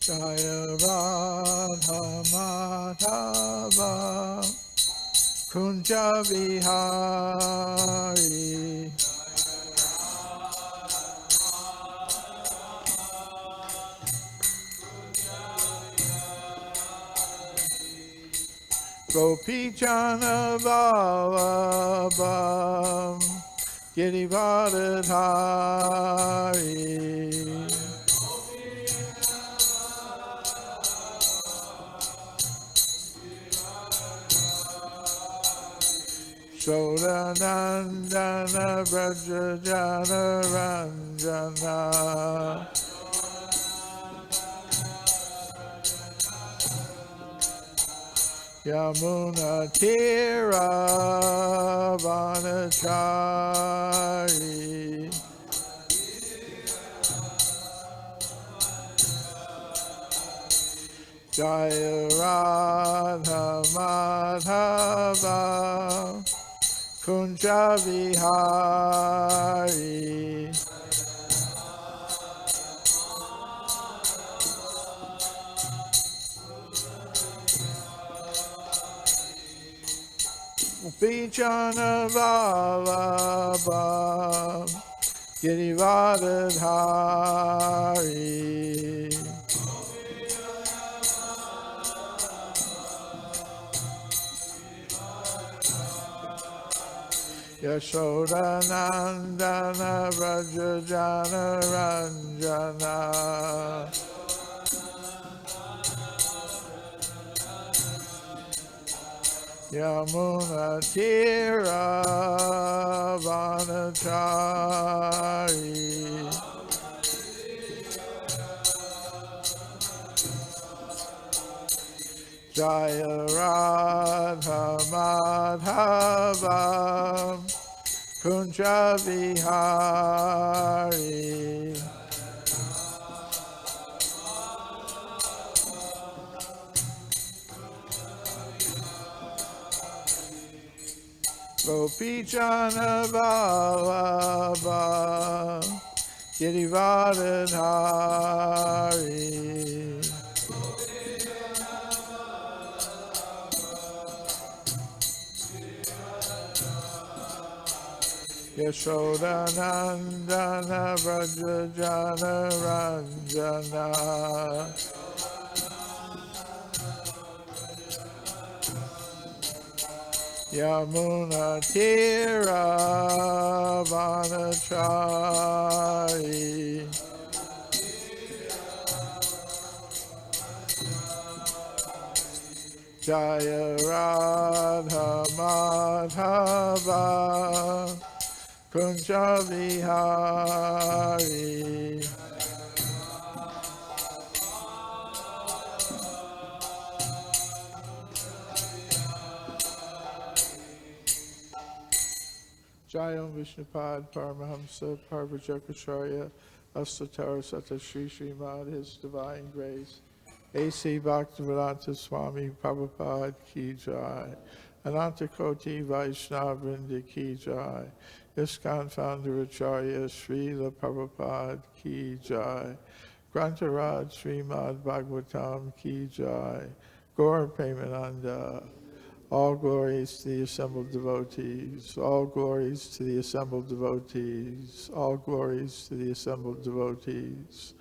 Jaya Radha Madhava Kunja Vihari Gopi Jana Vallabha Girivardhari Shodanandana Vrajajana Ranjana Yamuna Tira Vanachari Jaya Radha Madhava Kunja Vihari Vijana Vallabha Girivardhari Yashodanandana Vrajajana Ranjana Yamuna Tira Vanachari Jaya Radha Madhava Kunja Vihari Gopi Jana Vallabha Girivardhari Yashodanandana Vrajajana Ranjana Yamuna Tira Vanachari Jaya Radha Madhava Kunja Vihari Jayam Vishnupad Paramahamsa Parvajakacharya Astatara Sata Sri Srimad His Divine Grace A.C. Bhaktivedanta Swami Prabhupada Ki Jai Ananta Koti Vaishnava Vrinda Ki Jai ISKCON Founder Acharya Srila Prabhupada Ki Jai Grantaraj Srimad Bhagavatam Ki Jai Gaur Premananda. All glories to the assembled devotees. All glories to the assembled devotees. All glories to the assembled devotees.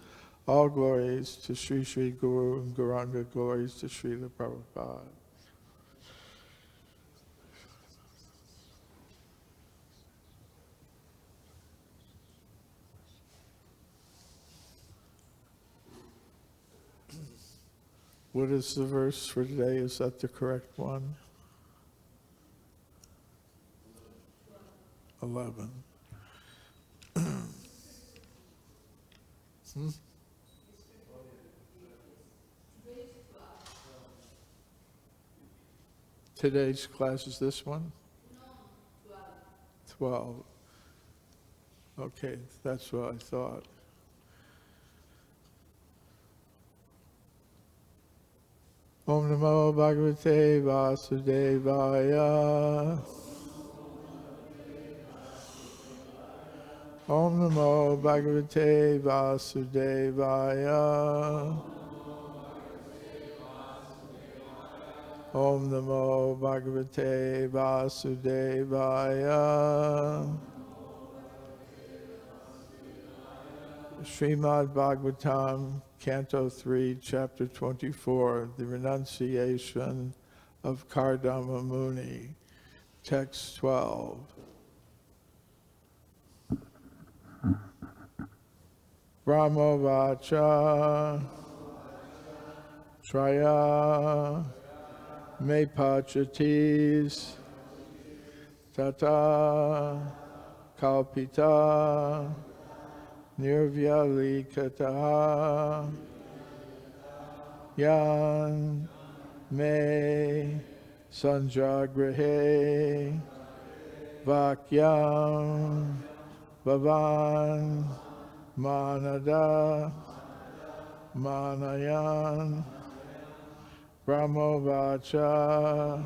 All glories to Sri Sri Guru and Gauranga. Glories to Srila Prabhupada. What is the verse for today? Is that the correct one? 11. Today's class is this one? 12. Okay, that's what I thought. Om Namo Bhagavate Vasudevaya. Om Namo Bhagavate Vasudevaya. Om Namo Bhagavate Vasudevaya. Srimad Bhagavatam, Canto 3, Chapter 24, The Renunciation of Kardama Muni, Text 12. Brahma Vacha Traya Me Pachatis Tata Kalpita Nirvyalikata Yan Me Sanjagrahe Vakyam Bhavan Manada Manayan Brahmovacha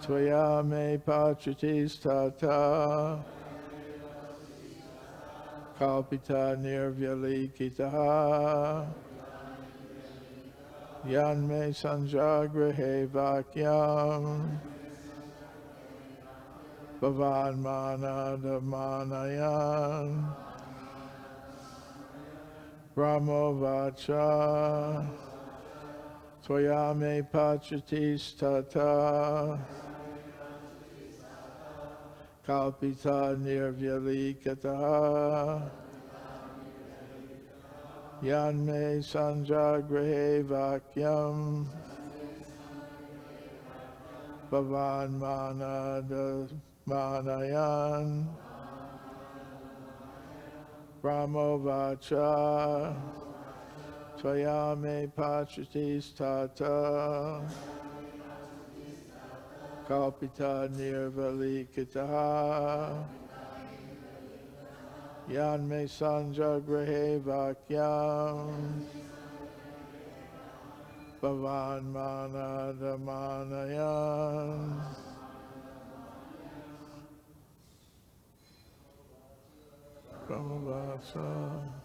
Tvaya Me Pachatis Tata Kalpita Nirvyalikita Yan Me Sanjagrahe Vakyam Bhavan Manada Manayan Brahmovacha Tvaya Me Pachatis Tata Kalpita Nirvyalikata Yan Me Sanjagrahe Vakyam Bhavan Manada Manayan Brahmovacha Tvaya Me Pachatis Tata Kalpita Nirvalikita Yan Me Sanjagrahe Vakyam Bhavan Manada Manayan Brahmavasa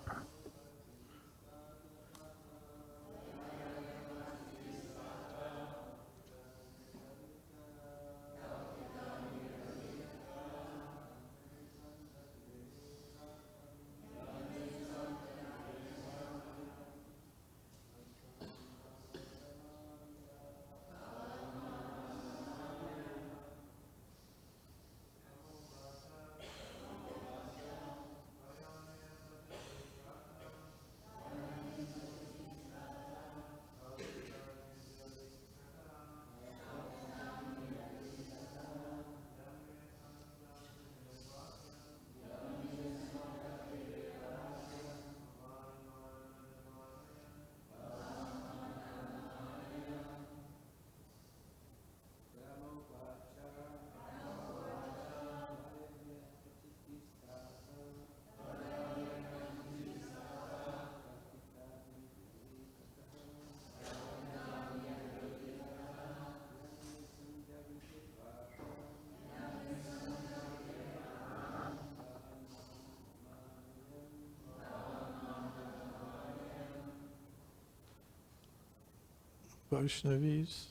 Vaishnavis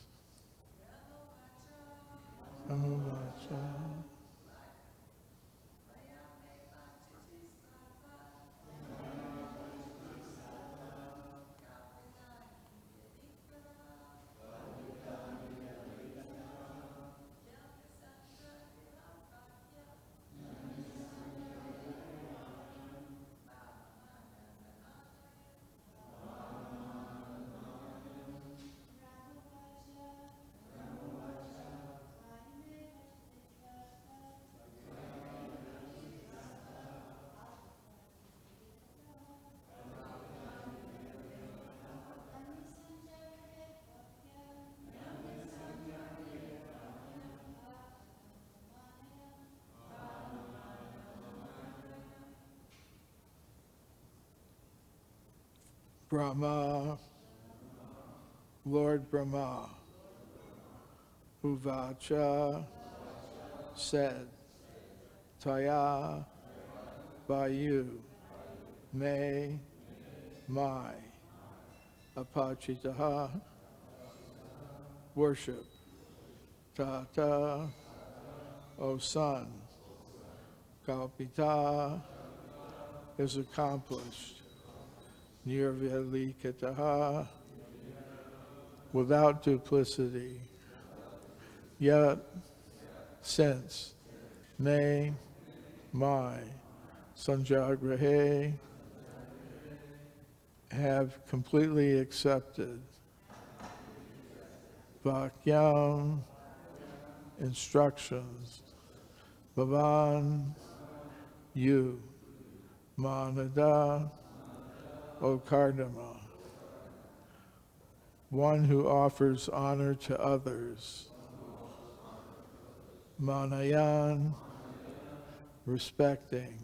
Brahmavacha Brahma, Lord Brahma, Uvacha said, Taya, by you, may, my, Apachitaha, worship. Tata, O Son, Kalpita is accomplished. Nirvyalikataha, without duplicity. Yet, since, may, my, Sanjagrahe, have completely accepted Bhakyam instructions, Bhavan, you, Manada, O Kardama, one who offers honor to others, Manayan, respecting.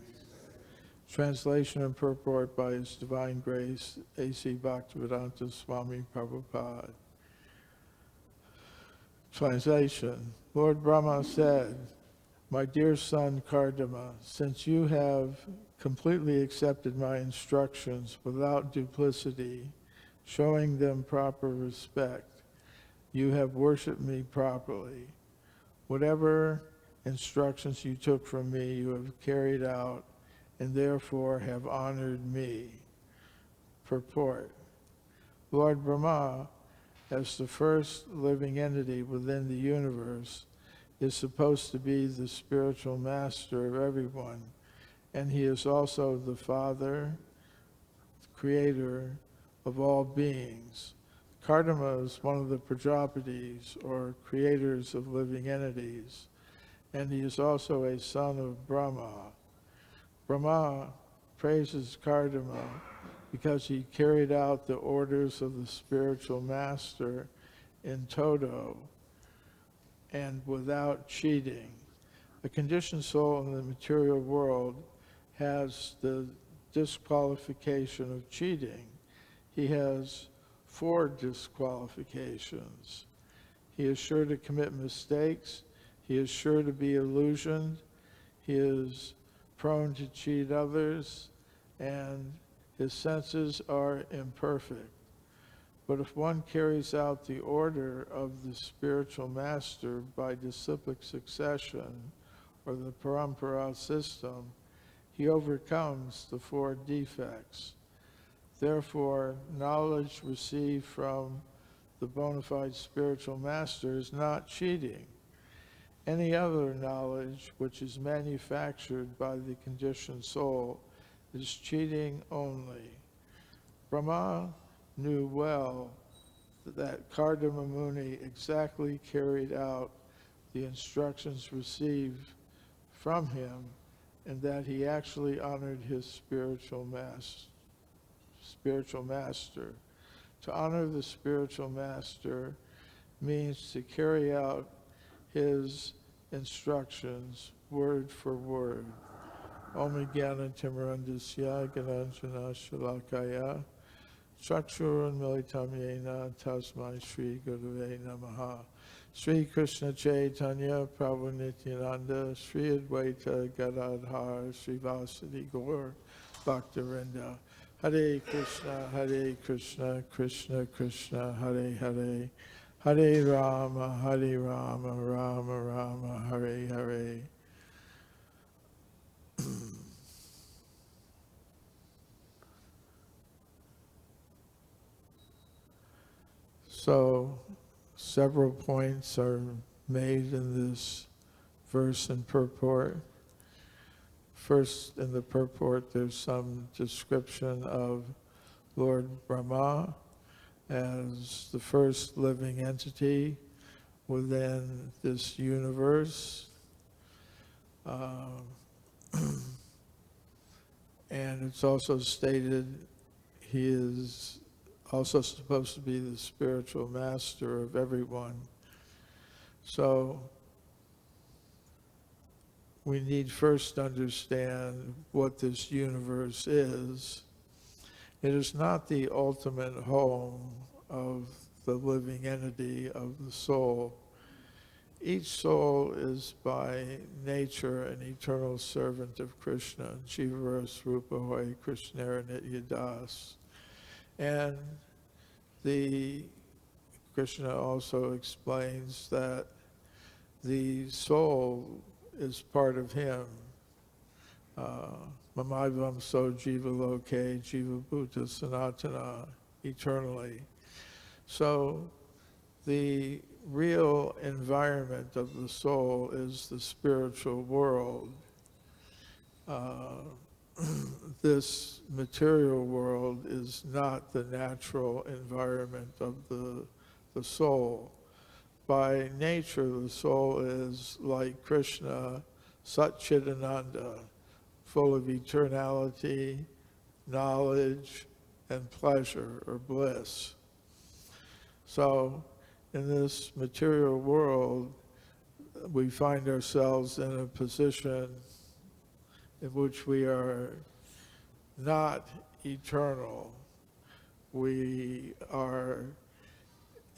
Translation and purport by His Divine Grace, A.C. Bhaktivedanta Swami Prabhupada. Translation. Lord Brahma said, my dear son Kardama, since you have completely accepted my instructions without duplicity, showing them proper respect, you have worshipped me properly. Whatever instructions you took from me, you have carried out, and therefore have honored me. Purport. Lord Brahma, as the first living entity within the universe, is supposed to be the spiritual master of everyone, and he is also the Father, creator of all beings. Kardama is one of the Prajapatis, or creators of living entities, and he is also a son of Brahma. Brahma praises Kardama because he carried out the orders of the spiritual master in toto and without cheating. A conditioned soul in the material world has the disqualification of cheating. He has 4 disqualifications. He is sure to commit mistakes. He is sure to be illusioned. He is prone to cheat others, and his senses are imperfect. But if one carries out the order of the spiritual master by disciplic succession, or the parampara system, he overcomes the 4 defects. Therefore, knowledge received from the bona fide spiritual master is not cheating. Any other knowledge which is manufactured by the conditioned soul is cheating only. Brahma knew well that Kardama Muni exactly carried out the instructions received from him, and that he actually honored his spiritual master. To honor the spiritual master means to carry out his instructions word for word. Om Jnana Timarandasya Gananjana Shalakaya Chakshurun Militam Yena Tasmai Shri Gurave Namaha. Sri Krishna Chaitanya Prabhu Nityananda Sri Advaita Gadadhar Sri Vasadi Gaur Bhaktivinoda. Hare Krishna, Krishna Krishna, Hare Hare, Hare Rama, Rama Rama, Hare Hare. So, several points are made in this verse and purport. First, in the purport, there's some description of Lord Brahma as the first living entity within this universe. And it's also stated he is also supposed to be the spiritual master of everyone. So we need first to understand what this universe is. It is not the ultimate home of the living entity of the soul. Each soul is by nature an eternal servant of Krishna, Jivaras Rupa Hoy Krishnara Nityadas. And the Krishna also explains that the soul is part of him. Mamaivam so jiva loke, jiva bhuta sanatana, eternally. So the real environment of the soul is the spiritual world. This material world is not the natural environment of the soul. By nature, the soul is like Krishna, Satchidananda, full of eternality, knowledge, and pleasure or bliss. So in this material world, we find ourselves in a position in which we are not eternal. We are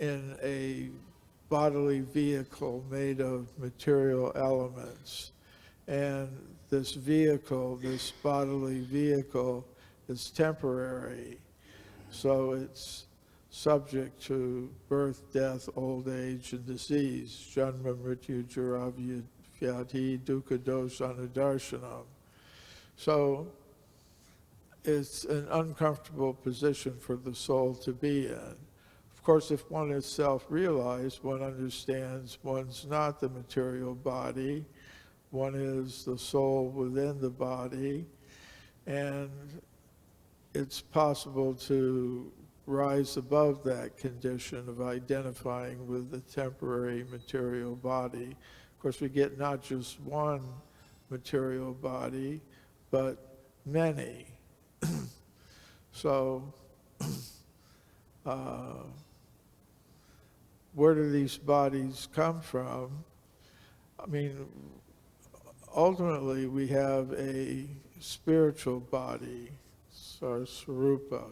in a bodily vehicle made of material elements. And this vehicle, this bodily vehicle, is temporary. So it's subject to birth, death, old age, and disease. Janma mrityu jara vyadhi dukkha dosa anudarshanam. So it's an uncomfortable position for the soul to be in. Of course, if one is self-realized, one understands one's not the material body, one is the soul within the body, and it's possible to rise above that condition of identifying with the temporary material body. Of course, we get not just one material body, but many. So, where do these bodies come from? I mean, ultimately we have a spiritual body, our swarupa,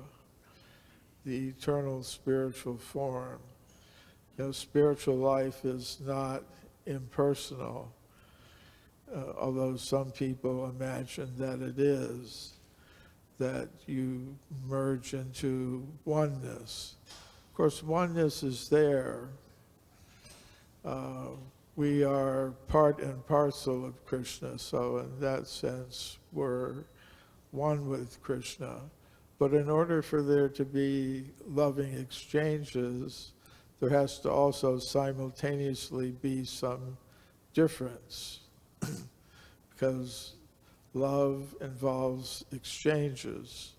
the eternal spiritual form. You know, spiritual life is not impersonal, although some people imagine that it is, that you merge into oneness. Of course, oneness is there. We are part and parcel of Krishna, so in that sense, we're one with Krishna. But in order for there to be loving exchanges, there has to also simultaneously be some difference, because love involves exchanges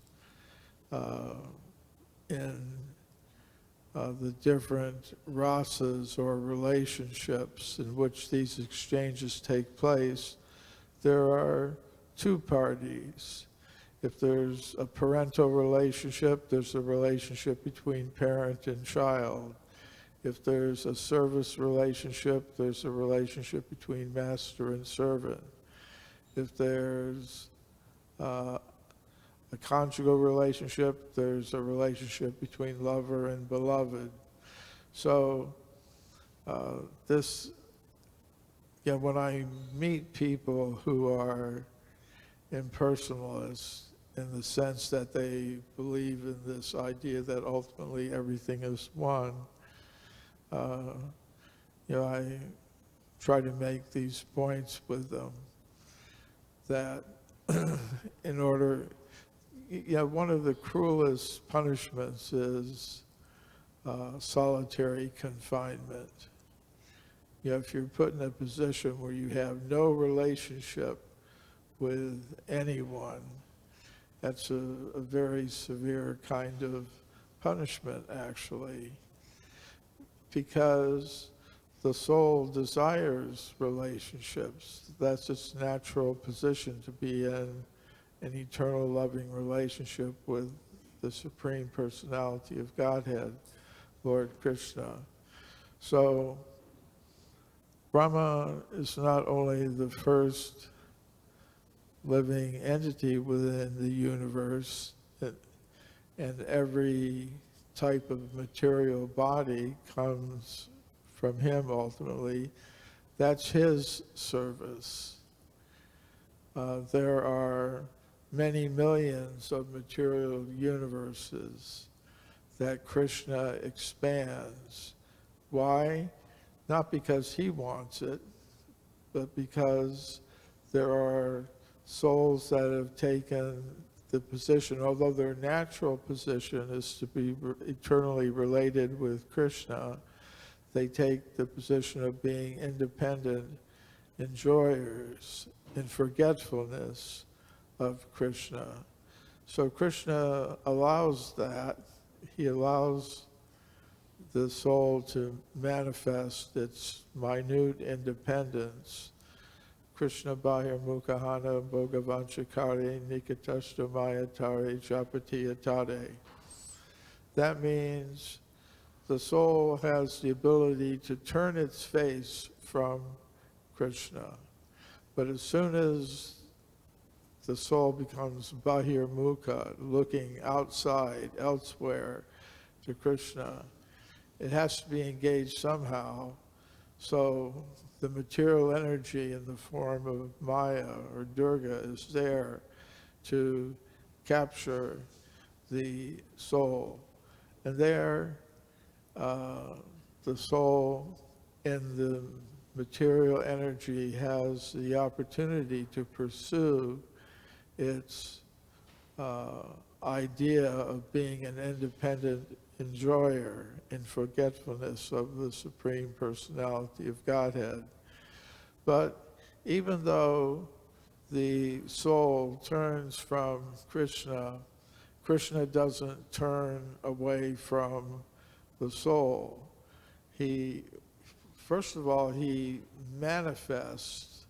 in the different rasas or relationships in which these exchanges take place. There are two parties. If there's a parental relationship, there's a relationship between parent and child. If there's a service relationship, there's a relationship between master and servant. If there's a conjugal relationship, there's a relationship between lover and beloved. So when I meet people who are impersonalists, in the sense that they believe in this idea that ultimately everything is one, I try to make these points with them that in order, one of the cruelest punishments is solitary confinement. If you're put in a position where you have no relationship with anyone, that's a very severe kind of punishment, actually, because the soul desires relationships. That's its natural position, to be in an eternal loving relationship with the Supreme Personality of Godhead, Lord Krishna. So Brahma is not only the first living entity within the universe, and every type of material body comes from him ultimately. That's his service. There are many millions of material universes that Krishna expands. Why? Not because he wants it, but because there are souls that have taken the position, although their natural position is to be eternally related with Krishna, they take the position of being independent enjoyers in forgetfulness of Krishna. So Krishna allows that. He allows the soul to manifest its minute independence. Krishna Bahir Mukahana Bhogavanchakare Nikatashta Mayatare Japati Atare. That means the soul has the ability to turn its face from Krishna. But as soon as the soul becomes Bahir Mukha, looking outside, elsewhere to Krishna, it has to be engaged somehow. So the material energy in the form of Maya or Durga is there to capture the soul. And there, the soul in the material energy has the opportunity to pursue its idea of being an independent enjoyer in forgetfulness of the Supreme Personality of Godhead. But even though the soul turns from Krishna, Krishna doesn't turn away from the soul. First of all, he manifests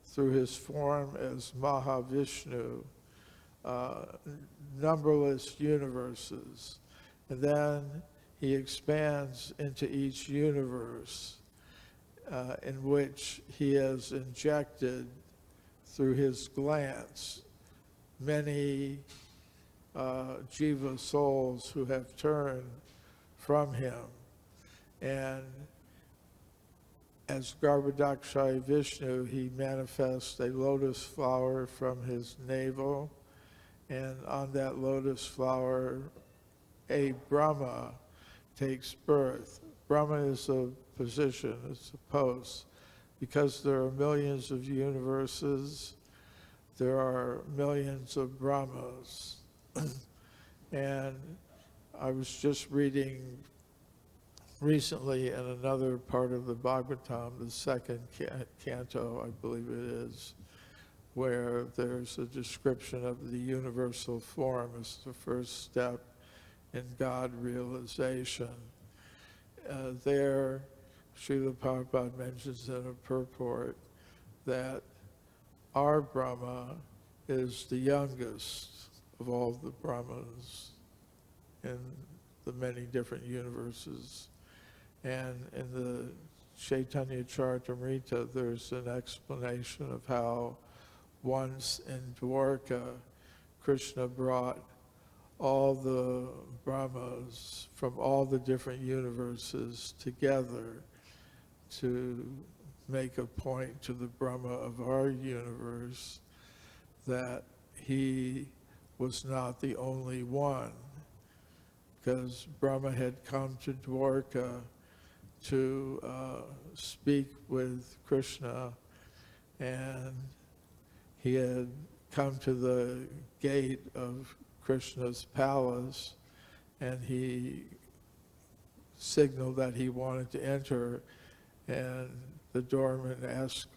through his form as Mahavishnu, numberless universes. And then he expands into each universe in which he has injected through his glance many jiva souls who have turned from him. And as Garbhodakshai Vishnu, he manifests a lotus flower from his navel, and on that lotus flower, a Brahma takes birth. Brahma is a position, it's a post. Because there are millions of universes, there are millions of Brahmas. And I was just reading recently in another part of the Bhagavatam, the second canto, I believe it is, where there's a description of the universal form as the first step in God realization. There, Srila Prabhupada mentions in a purport that our Brahma is the youngest of all the Brahmas in the many different universes. And in the Chaitanya Charitamrita, there's an explanation of how once in Dwarka, Krishna brought all the Brahmas from all the different universes together to make a point to the Brahma of our universe that he was not the only one, because Brahma had come to Dwarka to speak with Krishna, and he had come to the gate of Krishna's palace, and he signaled that he wanted to enter, and the doorman asked,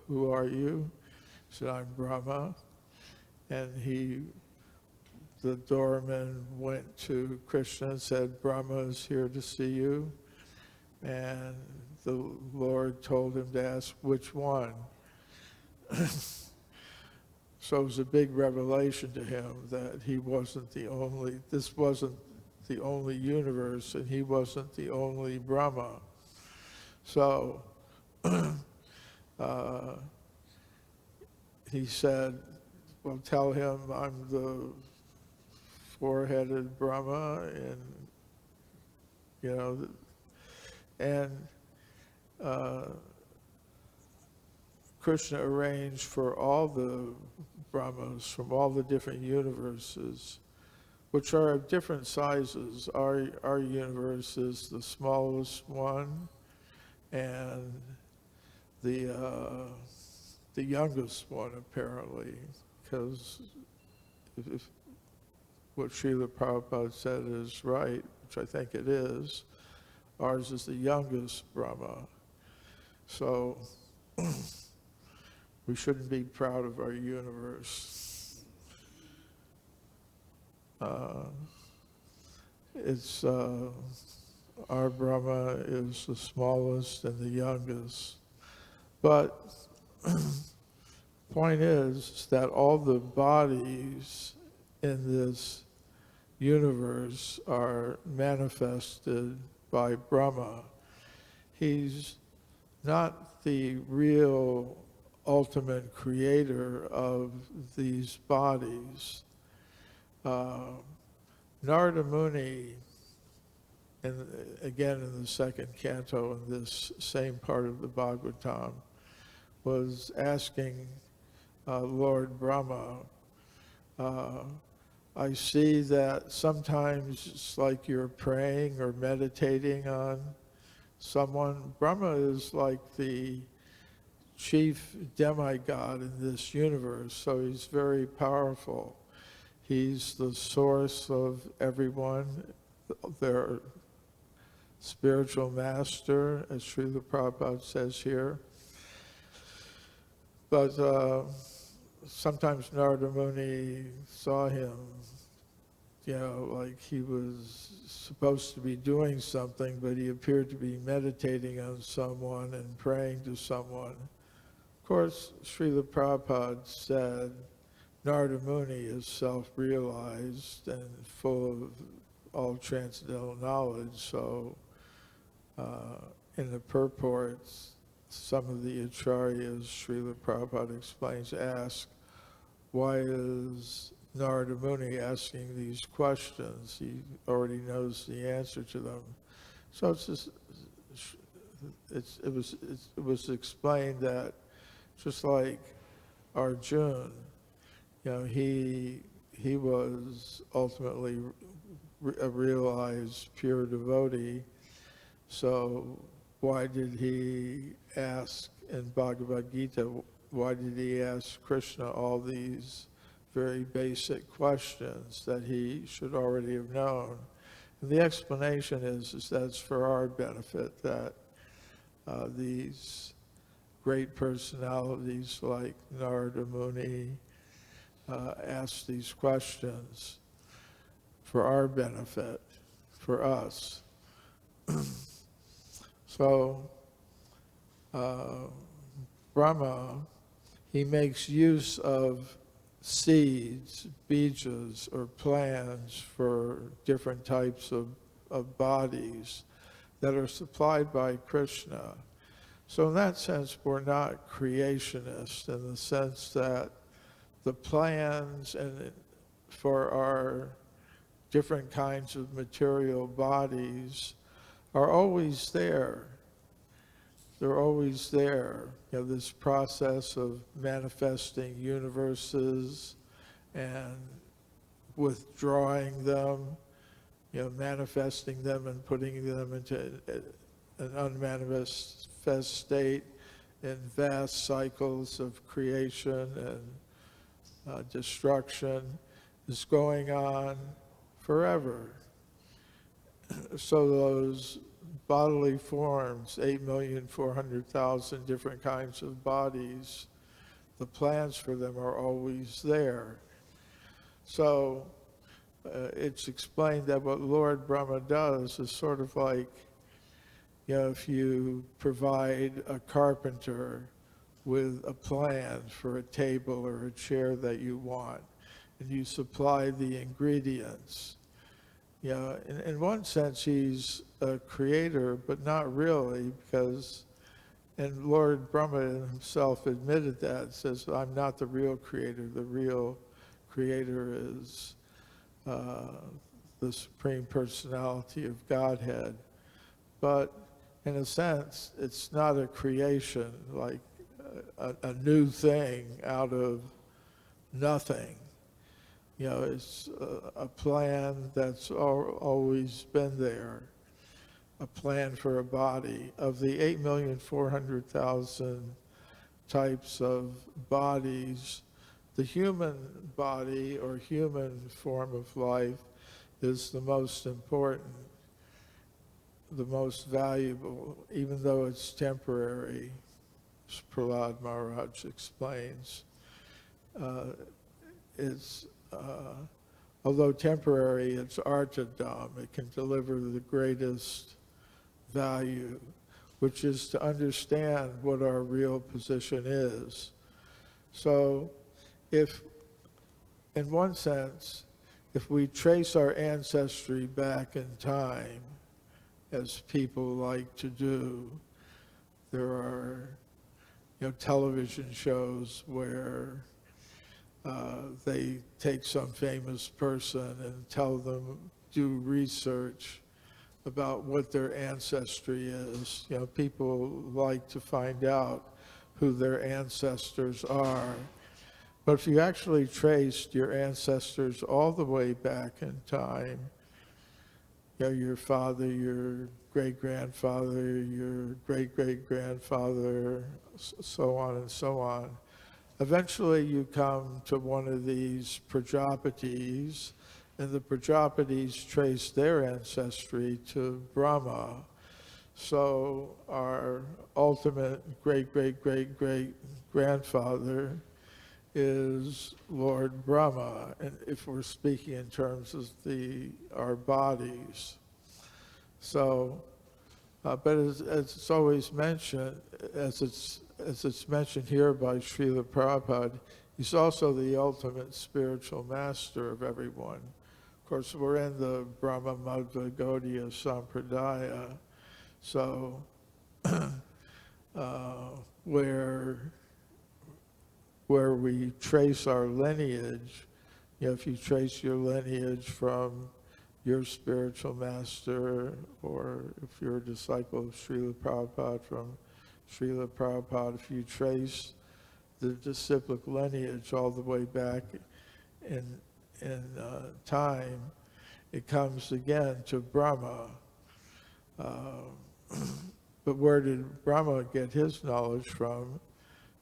who are you? He said, I'm Brahma. And the doorman went to Krishna and said, Brahma is here to see you. And the Lord told him to ask which one. So it was a big revelation to him that he wasn't the only, this wasn't the only universe, and he wasn't the only Brahma. So he said, well, tell him I'm the four-headed Brahma, and, you know, and Krishna arranged for all the Brahmas from all the different universes which are of different sizes. Our universe is the smallest one, and the youngest one, apparently, because if what Srila Prabhupada said is right, which I think it is, ours is the youngest Brahma. So we shouldn't be proud of our universe. It's our Brahma is the smallest and the youngest. But point is that all the bodies in this universe are manifested by Brahma. He's not the real ultimate creator of these bodies. Narada Muni, again in the second canto in this same part of the Bhagavatam, was asking Lord Brahma, I see that sometimes it's like you're praying or meditating on someone. Brahma is like the chief demigod in this universe, so he's very powerful. He's the source of everyone, their spiritual master, as Srila Prabhupada says here. But sometimes Narada Muni saw him, like he was supposed to be doing something, but he appeared to be meditating on someone and praying to someone. Of course, Srila Prabhupada said Narada Muni is self-realized and full of all transcendental knowledge, so in the purports, some of the acharyas, Srila Prabhupada explains, ask, why is Narada Muni asking these questions? He already knows the answer to them. So it was explained that just like Arjuna, he was ultimately a realized pure devotee. So why did he ask in Bhagavad Gita, why did he ask Krishna all these very basic questions that he should already have known? And the explanation is that it's for our benefit that these great personalities like Narada Muni ask these questions for our benefit, for us. So Brahma, he makes use of seeds, bijas, or plants for different types of bodies that are supplied by Krishna. So in that sense, we're not creationists in the sense that the plans and for our different kinds of material bodies are always there. They're always there. This process of manifesting universes and withdrawing them, manifesting them and putting them into an unmanifest state in vast cycles of creation and destruction is going on forever. So those bodily forms, 8,400,000 different kinds of bodies, the plans for them are always there. So it's explained that what Lord Brahma does is sort of like, if you provide a carpenter with a plan for a table or a chair that you want, and you supply the ingredients, in one sense, he's a creator, but not really, because, and Lord Brahma himself admitted that, says, I'm not the real creator. The real creator is the Supreme Personality of Godhead. But in a sense, it's not a creation, like a new thing out of nothing. it's a plan that's always been there, a plan for a body. Of the 8,400,000 types of bodies, the human body or human form of life is the most important, the most valuable, even though it's temporary, as Prahlad Maharaj explains. It's although temporary, it's artadam. It can deliver the greatest value, which is to understand what our real position is. So if, in one sense, if we trace our ancestry back in time, as people like to do, there are television shows where they take some famous person and tell them, do research about what their ancestry is. People like to find out who their ancestors are. But if you actually traced your ancestors all the way back in time, your father, your great-grandfather, your great-great-grandfather, so on and so on, eventually you come to one of these Prajapatis, and the Prajapatis trace their ancestry to Brahma. So our ultimate great-great-great-great-grandfather is Lord Brahma, and if we're speaking in terms of our bodies. So, but as it's always mentioned, as it's mentioned here by Srila Prabhupada, he's also the ultimate spiritual master of everyone. Of course, we're in the Brahma Madhva Gaudiya Sampradaya, so where we trace our lineage, if you trace your lineage from your spiritual master, or if you're a disciple of Srila Prabhupada, from Srila Prabhupada, if you trace the disciplic lineage all the way back in time, it comes again to Brahma. But where did Brahma get his knowledge from?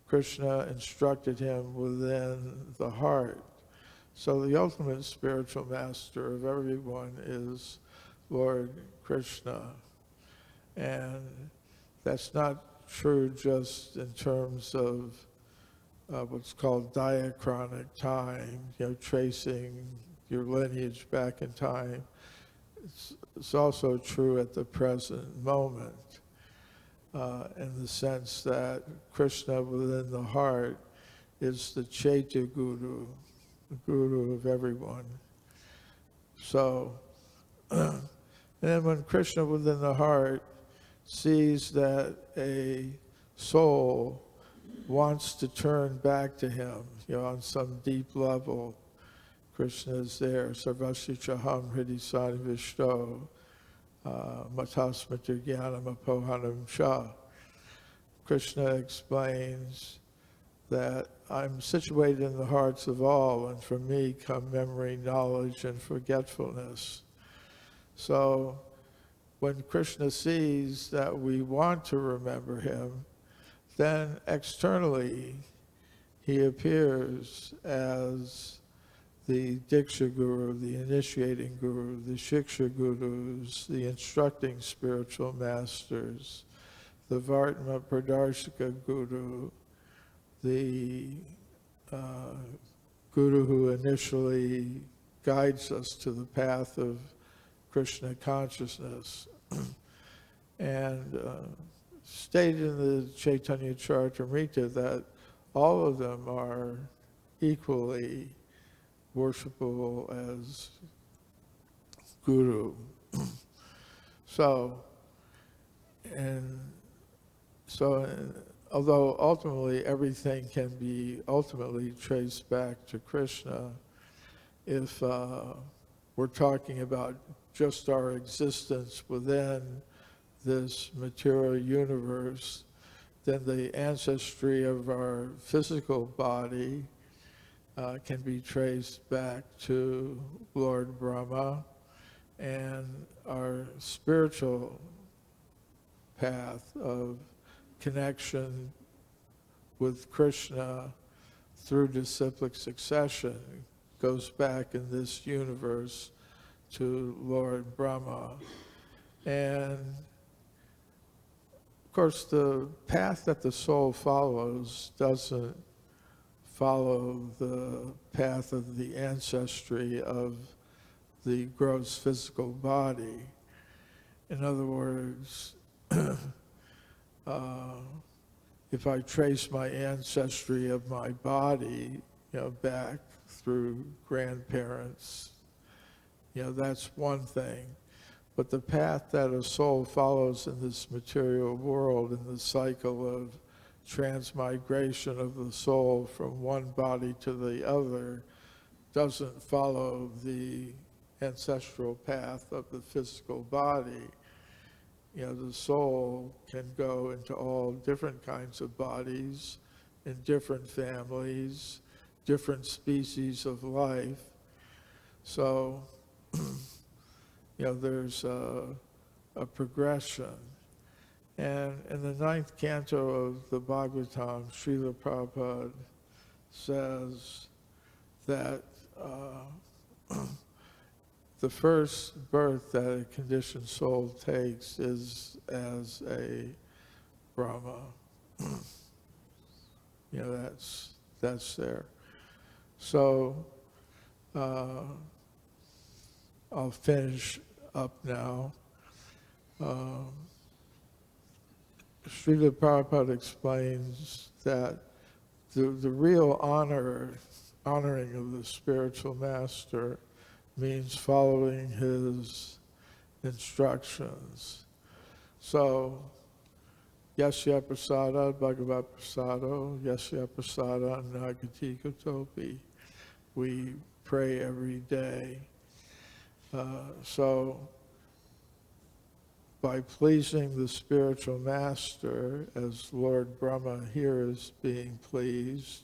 Krishna instructed him within the heart. So the ultimate spiritual master of everyone is Lord Krishna. And that's not true just in terms of what's called diachronic time, tracing your lineage back in time. It's also true at the present moment. In the sense that Krishna within the heart is the Chaitya Guru, the Guru of everyone. So, and then when Krishna within the heart sees that a soul wants to turn back to him, on some deep level, Krishna is there, Sarvasya Chaham Hridi Sanivishto, Matasmatir Jnanam Apohanam Shah. Krishna explains that I'm situated in the hearts of all, and from me come memory, knowledge, and forgetfulness. So when Krishna sees that we want to remember him, then externally he appears as the Diksha Guru, the initiating Guru, the Shiksha Gurus, the instructing spiritual masters, the Vartma Pradarshika Guru, the Guru who initially guides us to the path of Krishna consciousness. And stated in the Chaitanya Charitamrita that all of them are equally worshipable as Guru. Although ultimately everything can be ultimately traced back to Krishna, if we're talking about just our existence within this material universe, then the ancestry of our physical body can be traced back to Lord Brahma, and our spiritual path of connection with Krishna through disciplic succession goes back in this universe to Lord Brahma. And of course, the path that the soul follows doesn't follow the path of the ancestry of the gross physical body. In other words, if I trace my ancestry of my body, back through grandparents, that's one thing. But the path that a soul follows in this material world, in the cycle of transmigration of the soul from one body to the other, doesn't follow the ancestral path of the physical body. The soul can go into all different kinds of bodies, in different families, different species of life. So, there's a progression. And in the 9th canto of the Bhagavatam, Srila Prabhupada says that the first birth that a conditioned soul takes is as a Brahma. That's there. So I'll finish up now. Srila Prabhupada explains that the real honoring of the spiritual master means following his instructions. So, Yasya Prasada Bhagavat Prasado, Yasya Prasada Nagati Kotopi. We pray every day. So, by pleasing the spiritual master, as Lord Brahma here is being pleased,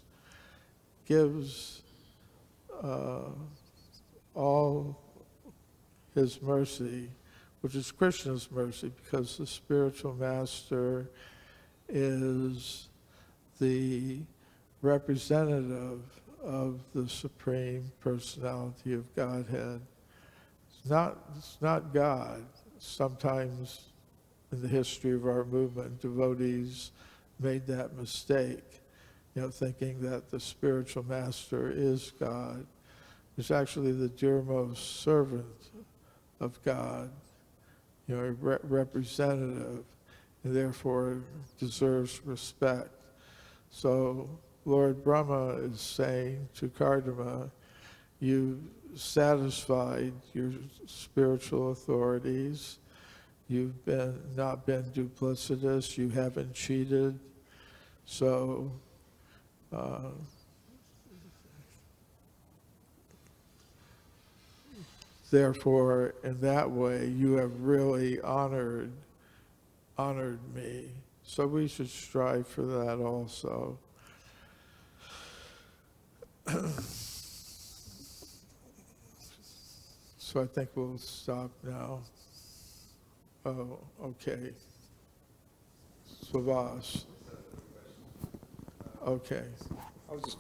gives all his mercy, which is Krishna's mercy, because the spiritual master is the representative of the Supreme Personality of Godhead. It's not God. Sometimes in the history of our movement, devotees made that mistake, thinking that the spiritual master is God. It's actually the dearmost servant of God, a representative, and therefore deserves respect. So Lord Brahma is saying to Kardama, you satisfied your spiritual authorities, you've not been duplicitous, you haven't cheated, so therefore, in that way, you have really honored me. So we should strive for that also. So I think we'll stop now. Oh, okay. Slavas. Okay.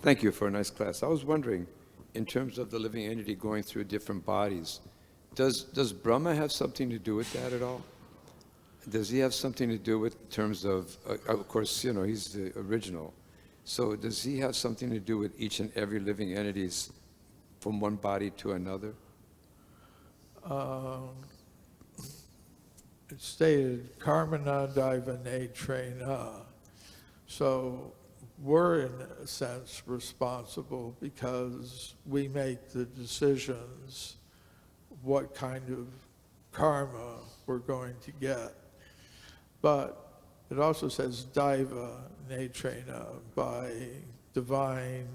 Thank you for a nice class. I was wondering, in terms of the living entity going through different bodies, does Brahma have something to do with that at all? Does he have something to do with terms of course, he's the original. So does he have something to do with each and every living entities from one body to another? It's stated, karmana daivane trena. So we're, in a sense, responsible because we make the decisions what kind of karma we're going to get. But it also says daiva netrena, by divine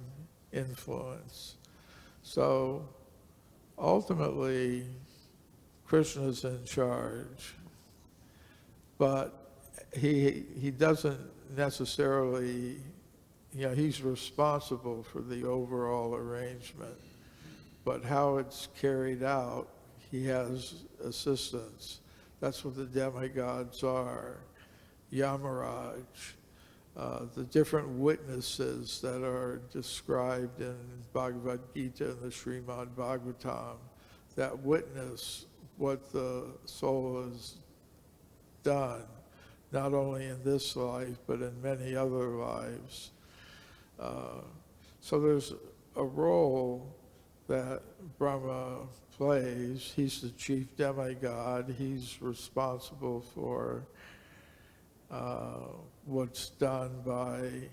influence. So ultimately, Krishna's in charge, but he doesn't necessarily he's responsible for the overall arrangement, but how it's carried out, he has assistants. That's what the demigods are. Yamaraj, the different witnesses that are described in Bhagavad Gita and the Srimad Bhagavatam, that witness what the soul has done, not only in this life, but in many other lives. So there's a role that Brahma plays. He's the chief demigod. He's responsible for what's done by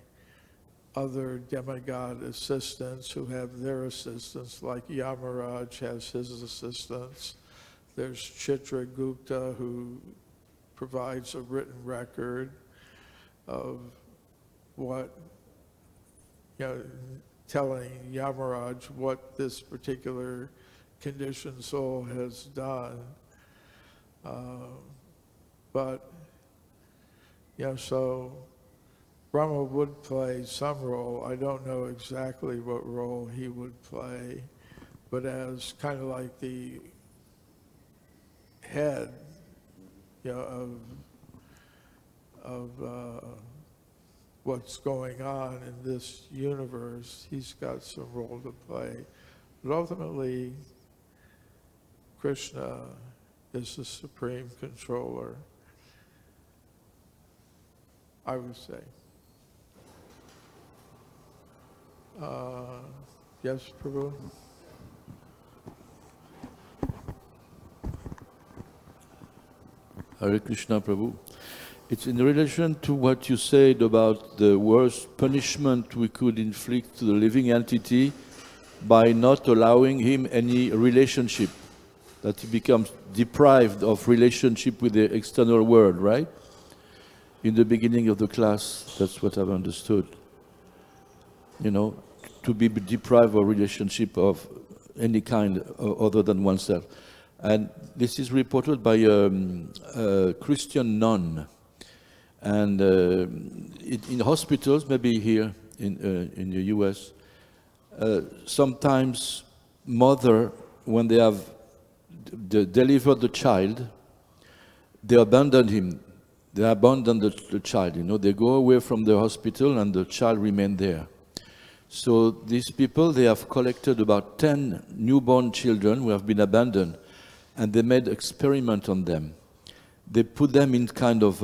other demigod assistants who have their assistants, like Yamaraj has his assistants. There's Chitragupta, who provides a written record of what, telling Yamaraj what this particular conditioned soul has done. But so Brahma would play some role. I don't know exactly what role he would play, but as kind of like the head, of what's going on in this universe, he's got some role to play. But ultimately, Krishna is the supreme controller, I would say. Yes, Prabhu? Hare Krishna, Prabhu. It's in relation to what you said about the worst punishment we could inflict to the living entity by not allowing him any relationship, that he becomes deprived of relationship with the external world, right? In the beginning of the class, that's what I've understood. To be deprived of relationship of any kind other than oneself. And this is reported by a Christian nun. And in hospitals, maybe here in the US, sometimes mother, when they have delivered the child, they abandon him. They abandon the child. They go away from the hospital and the child remains there. So these people, they have collected about 10 newborn children who have been abandoned, and they made experiment on them. They put them in kind of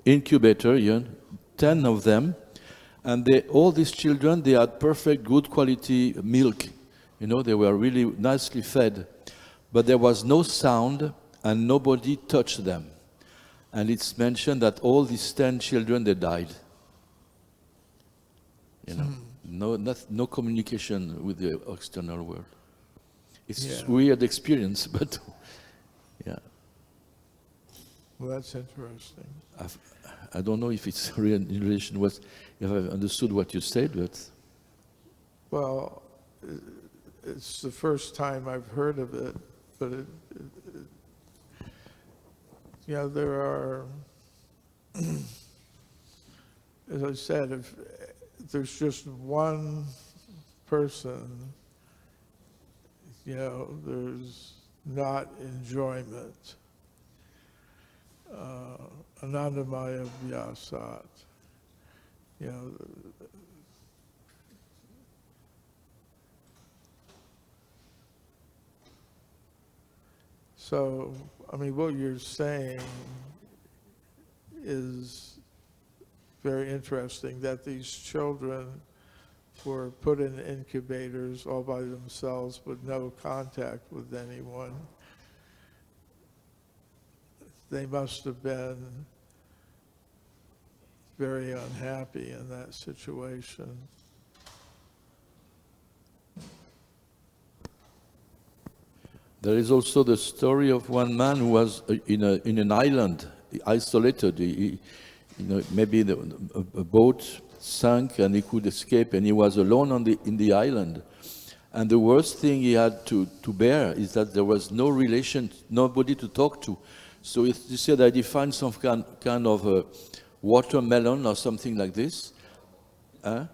incubator, 10 of them, and all these children, they had perfect, good quality milk. They were really nicely fed, but there was no sound and nobody touched them. And it's mentioned that all these 10 children, they died. No communication with the external world. It's a weird experience, but yeah. Well, that's interesting. I don't know if it's real in relation with, if I've understood what you said, but... Well, it's the first time I've heard of it, but there are, as I said, if there's just one person, there's not enjoyment. Anandamaya Vyasat. So, what you're saying is very interesting, that these children were put in incubators all by themselves with no contact with anyone. They must have been very unhappy in that situation. There is also the story of one man who was in an island, isolated. Maybe a boat sank and he could escape, and he was alone in the island. And the worst thing he had to bear is that there was no relation, nobody to talk to, So he said that he finds some kind of watermelon or something like this. Huh?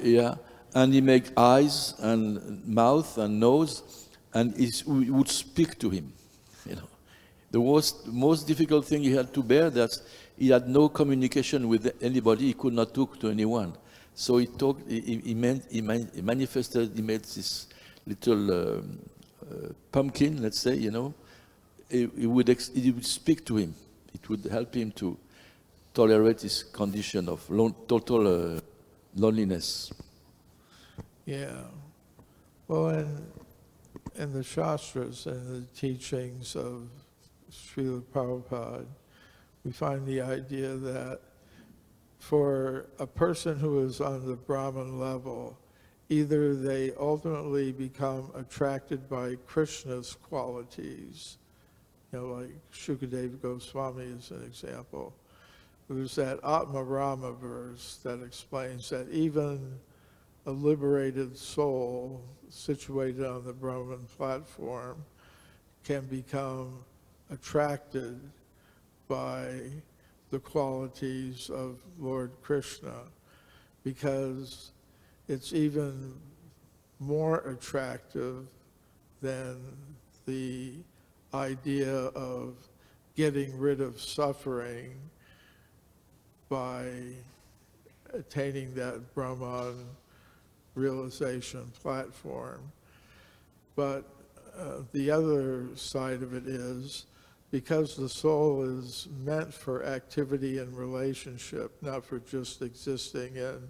Yeah, and he make eyes and mouth and nose, and we would speak to him. You know, the most difficult thing he had to bear, that he had no communication with anybody. He could not talk to anyone. So he talked. He manifested. He made this little pumpkin, let's say. You know, he would speak to him. It would help him to tolerate his condition of total loneliness. Yeah. Well, in the Shastras and the teachings of Srila Prabhupada, we find the idea that for a person who is on the Brahman level, either they ultimately become attracted by Krishna's qualities, like Shukadeva Goswami is an example. There's that Atma Rama verse that explains that even a liberated soul situated on the Brahman platform can become attracted by the qualities of Lord Krishna, because it's even more attractive than the idea of getting rid of suffering by attaining that Brahman realization platform. But the other side of it is, because the soul is meant for activity and relationship, not for just existing in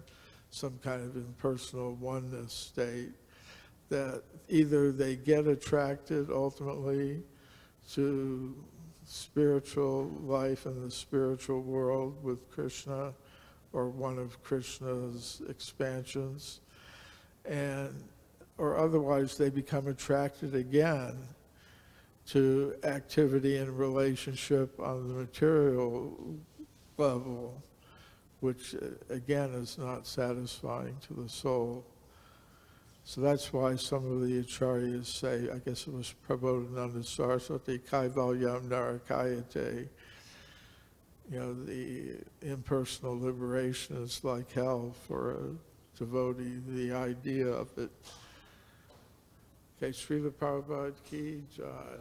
some kind of impersonal oneness state, that either they get attracted ultimately to spiritual life in the spiritual world with Krishna, or one of Krishna's expansions, or otherwise they become attracted again to activity and relationship on the material level, which again is not satisfying to the soul. So that's why some of the acharyas say, I guess it was Prabodhananda Saraswati, Kaivalyam Narakayate, the impersonal liberation is like hell for a devotee, the idea of it. Okay, Srila Prabhupada Ki Jai.